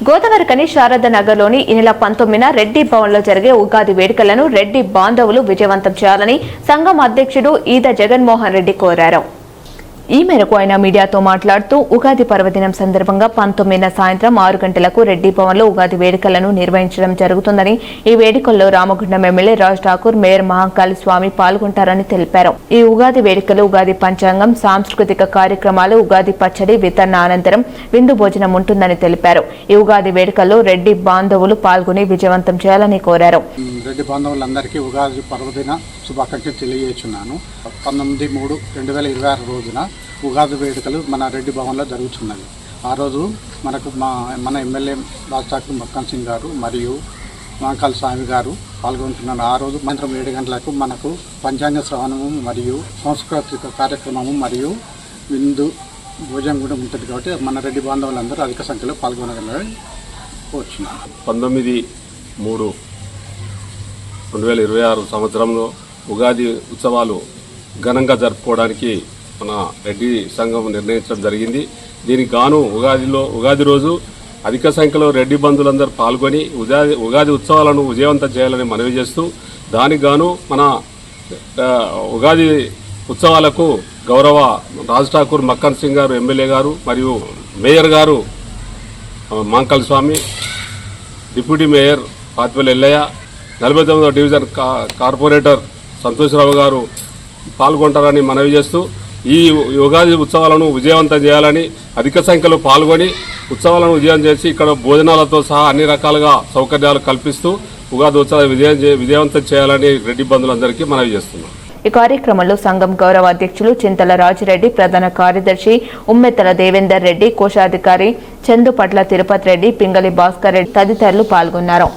గోదావరికని శారద నగర్లోని ఈ నెల 19న రెడ్డి భవన్లో జరిగే ఉగాది వేడుకలను రెడ్డి బాంధవులు విజయవంతం చేయాలని సంఘం అధ్యక్షుడు ఈద జగన్మోహన్ రెడ్డి కోరారు. ఈ మేరకు ఆయన మీడియాతో మాట్లాడుతూ ఉగాది పర్వదినం సందర్భంగా 19న సాయంత్రం 6 గంటలకు రెడ్డి భవన్లో ఉగాది వేడుకలను నిర్వహించడం జరుగుతుందని, ఈ వేడుకల్లో రామగుండం ఎమ్మెల్యే రాజ్ ఠాకూర్, మేయర్ మహాకాళి స్వామి పాల్గొంటారని తెలిపారు. ఈ ఉగాది వేడుకలు ఉగాది పంచాంగం, సాంస్కృతిక కార్యక్రమాలు, ఉగాది పచ్చడి వితరణ అనంతరం విందు భోజనం ఉంటుందని తెలిపారు. ఈ ఉగాది వేడుకల్లో రెడ్డి బాంధవులు పాల్గొని విజయవంతం చేయాలని కోరారు. రెడ్డి బాంధవులందరికీ ఉగాది పర్వదిన శుభాకాంక్షలు తెలియజేస్తున్నాను. 19/3/2026 రోజున ఉగాది వేడుకలు మన రెడ్డి భవన్లో జరుగుతున్నది. ఆ రోజు మనకు మన ఎమ్మెల్యే రాజ్ ఠాకూర్ మక్కన్ సింగ్ గారు మరియు మహాకాళి స్వామి గారు పాల్గొంటున్నారు. ఆ రోజు సాయంత్రం 7 గంటలకు మనకు పంచాంగ శ్రవణము మరియు సాంస్కృతిక కార్యక్రమము మరియు విందు భోజనం కూడా ఉంటుంది. కాబట్టి మన రెడ్డి బాంధవులందరూ అధిక సంఖ్యలో పాల్గొనగలని కోరుచున్నాను. 19/3/2026 సంవత్సరంలో ఉగాది ఉత్సవాలు ఘనంగా జరుపుకోవడానికి మన రెడ్డి సంఘం నిర్ణయించడం జరిగింది. దీనికి గాను ఉగాది రోజు అధిక సంఖ్యలో రెడ్డి బంధువులందరూ పాల్గొని ఉగాది ఉత్సవాలను విజయవంతం చేయాలని మనవి చేస్తూ, దానికి గాను మన ఉగాది ఉత్సవాలకు గౌరవ రాజ్ ఠాకూర్ మక్కన్ సింగ్ గారు ఎమ్మెల్యే గారు మరియు మేయర్ గారు మహాకాళి స్వామి, డిప్యూటీ మేయర్ పాతిపల్లి ఎల్లయ్య, 49వ డివిజన్ కార్పొరేటర్ సంతోష్రావు గారు పాల్గొంటారని మనవి చేస్తూ, ఈ ఉగాది ఉత్సవాలను విజయవంతం చేయాలని అధిక సంఖ్యలో పాల్గొని ఉత్సవాలను విజయం చేసి ఇక్కడ భోజనాలతో సహా అన్ని రకాలుగా సౌకర్యాలు కల్పిస్తూ ఉగాది ఉత్సవాలు విజయవంతం చేయాలని రెడ్డి బంధువులందరికీ మనవి చేస్తున్నాం. ఈ కార్యక్రమంలో సంఘం గౌరవ అధ్యక్షులు చింతల రాజిరెడ్డి, ప్రధాన కార్యదర్శి ఉమ్మెత్తల దేవేందర్ రెడ్డి, కోశాధికారి చందుపట్ల తిరుపతి రెడ్డి, పింగళి భాస్కర్ రెడ్డి తదితరులు పాల్గొన్నారు.